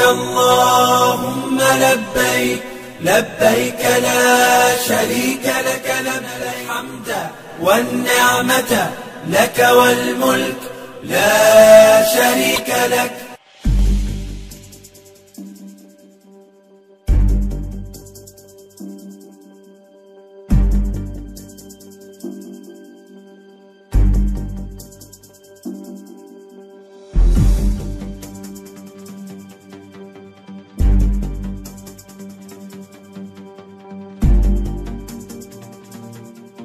اللهم لبيك لبيك لا شريك لك الحمد والنعمة لك والملك لا شريك لك.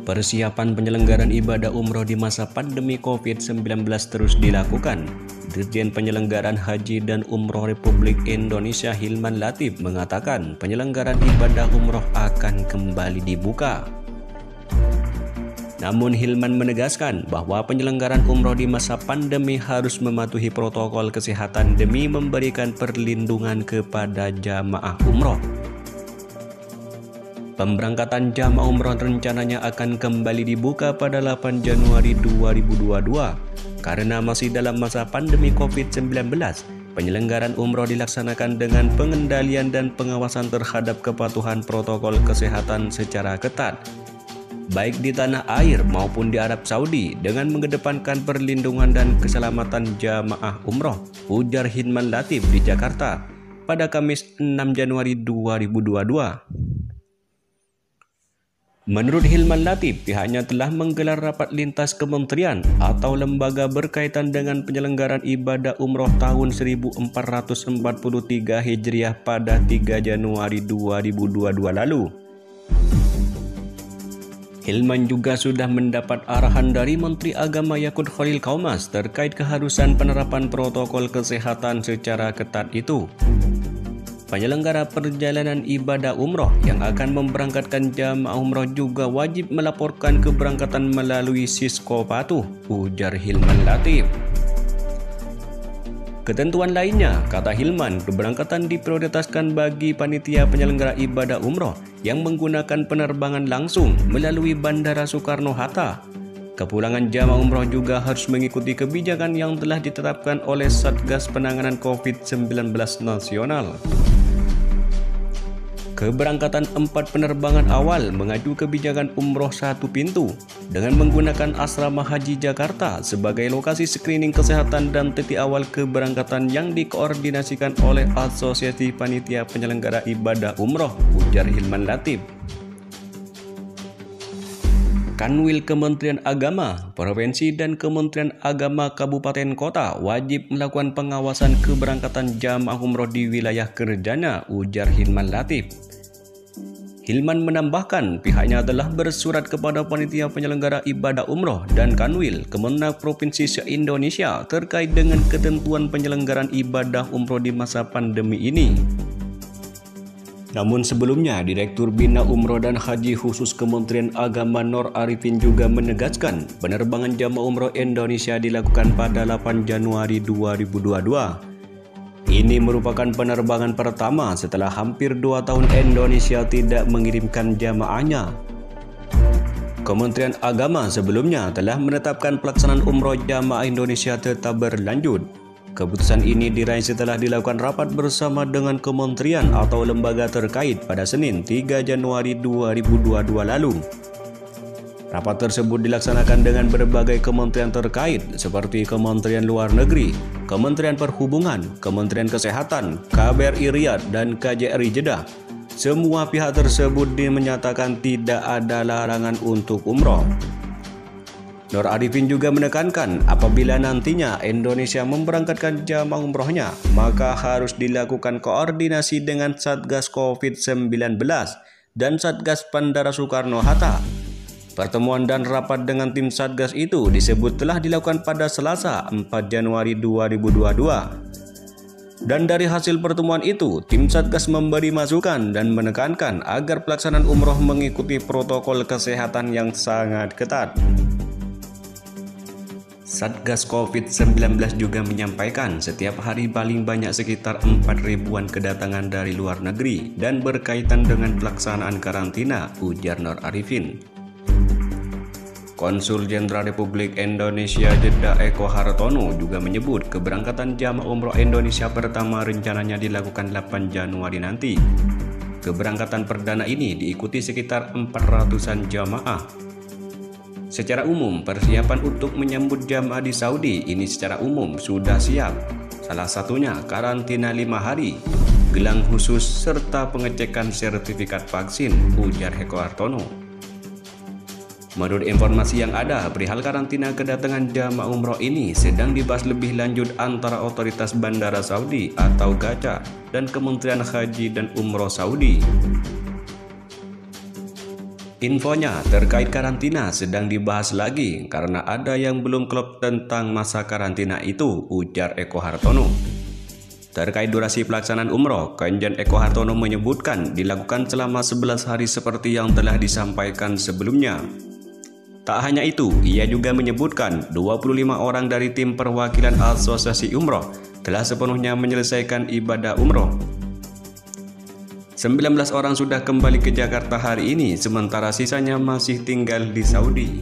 Persiapan penyelenggaraan ibadah umroh di masa pandemi COVID-19 terus dilakukan. Dirjen Penyelenggaraan Haji dan Umroh Republik Indonesia Hilman Latif mengatakan penyelenggaraan ibadah umroh akan kembali dibuka. Namun Hilman menegaskan bahwa penyelenggaraan umroh di masa pandemi harus mematuhi protokol kesehatan demi memberikan perlindungan kepada jamaah umroh. Pemberangkatan jamaah umroh rencananya akan kembali dibuka pada 8 Januari 2022. Karena masih dalam masa pandemi COVID-19, penyelenggaraan umroh dilaksanakan dengan pengendalian dan pengawasan terhadap kepatuhan protokol kesehatan secara ketat, baik di tanah air maupun di Arab Saudi, dengan mengedepankan perlindungan dan keselamatan jamaah umroh, ujar Hilman Latif di Jakarta pada Kamis 6 Januari 2022. Menurut Hilman Latif, pihaknya telah menggelar rapat lintas kementerian atau lembaga berkaitan dengan penyelenggaraan ibadah umroh tahun 1443 Hijriah pada 3 Januari 2022 lalu. Hilman juga sudah mendapat arahan dari Menteri Agama Yakut Khalil Qaumas terkait keharusan penerapan protokol kesehatan secara ketat itu. Penyelenggara perjalanan ibadah umroh yang akan memberangkatkan jamaah umroh juga wajib melaporkan keberangkatan melalui Sisko Patuh, ujar Hilman Latif. Ketentuan lainnya, kata Hilman, keberangkatan diprioritaskan bagi panitia penyelenggara ibadah umroh yang menggunakan penerbangan langsung melalui Bandara Soekarno-Hatta. Kepulangan jamaah umroh juga harus mengikuti kebijakan yang telah ditetapkan oleh Satgas Penanganan COVID-19 Nasional. Keberangkatan 4 penerbangan awal mengacu kebijakan umroh satu pintu dengan menggunakan Asrama Haji Jakarta sebagai lokasi screening kesehatan dan titik awal keberangkatan yang dikoordinasikan oleh Asosiasi Panitia Penyelenggara Ibadah Umroh, ujar Hilman Latif. Kanwil Kementerian Agama, Provinsi dan Kementerian Agama Kabupaten Kota wajib melakukan pengawasan keberangkatan jamaah umroh di wilayah kerjanya, ujar Hilman Latif. Hilman menambahkan pihaknya telah bersurat kepada panitia penyelenggara ibadah umroh dan Kanwil Kemenak Provinsi se-Indonesia terkait dengan ketentuan penyelenggaraan ibadah umroh di masa pandemi ini. Namun sebelumnya, Direktur Bina Umroh dan Haji Khusus Kementerian Agama Nur Arifin juga menegaskan penerbangan jamaah umroh Indonesia dilakukan pada 8 Januari 2022. Ini merupakan penerbangan pertama setelah hampir 2 tahun Indonesia tidak mengirimkan jamaahnya. Kementerian Agama sebelumnya telah menetapkan pelaksanaan umroh jamaah Indonesia tetap berlanjut. Keputusan ini diraih setelah dilakukan rapat bersama dengan kementerian atau lembaga terkait pada Senin 3 Januari 2022 lalu. Rapat tersebut dilaksanakan dengan berbagai kementerian terkait seperti Kementerian Luar Negeri, Kementerian Perhubungan, Kementerian Kesehatan, KBRI Riyadh, dan KJRI Jeddah. Semua pihak tersebut menyatakan tidak ada larangan untuk umroh. Nur Arifin juga menekankan apabila nantinya Indonesia memberangkatkan jamaah umrohnya, maka harus dilakukan koordinasi dengan Satgas COVID-19 dan Satgas Bandara Soekarno-Hatta. Pertemuan dan rapat dengan tim Satgas itu disebut telah dilakukan pada Selasa 4 Januari 2022. Dan dari hasil pertemuan itu, tim Satgas memberi masukan dan menekankan agar pelaksanaan umroh mengikuti protokol kesehatan yang sangat ketat. Satgas COVID-19 juga menyampaikan setiap hari paling banyak sekitar 4.000-an kedatangan dari luar negeri dan berkaitan dengan pelaksanaan karantina, ujar Nur Arifin. Konsul Jenderal Republik Indonesia Jeddah Eko Hartono juga menyebut keberangkatan jamaah umroh Indonesia pertama rencananya dilakukan 8 Januari nanti. Keberangkatan perdana ini diikuti sekitar 400-an jamaah. Secara umum, persiapan untuk menyambut jamaah di Saudi ini secara umum sudah siap. Salah satunya karantina 5 hari, gelang khusus, serta pengecekan sertifikat vaksin, ujar Eko Hartono. Menurut informasi yang ada, perihal karantina kedatangan jamaah umroh ini sedang dibahas lebih lanjut antara otoritas Bandara Saudi atau GACA dan Kementerian Haji dan Umroh Saudi. Infonya terkait karantina sedang dibahas lagi karena ada yang belum klop tentang masa karantina itu, ujar Eko Hartono. Terkait durasi pelaksanaan umroh, Komjen Eko Hartono menyebutkan dilakukan selama 11 hari seperti yang telah disampaikan sebelumnya. Tak hanya itu, ia juga menyebutkan 25 orang dari tim perwakilan Asosiasi Umroh telah sepenuhnya menyelesaikan ibadah umroh. 19 orang sudah kembali ke Jakarta hari ini, sementara sisanya masih tinggal di Saudi.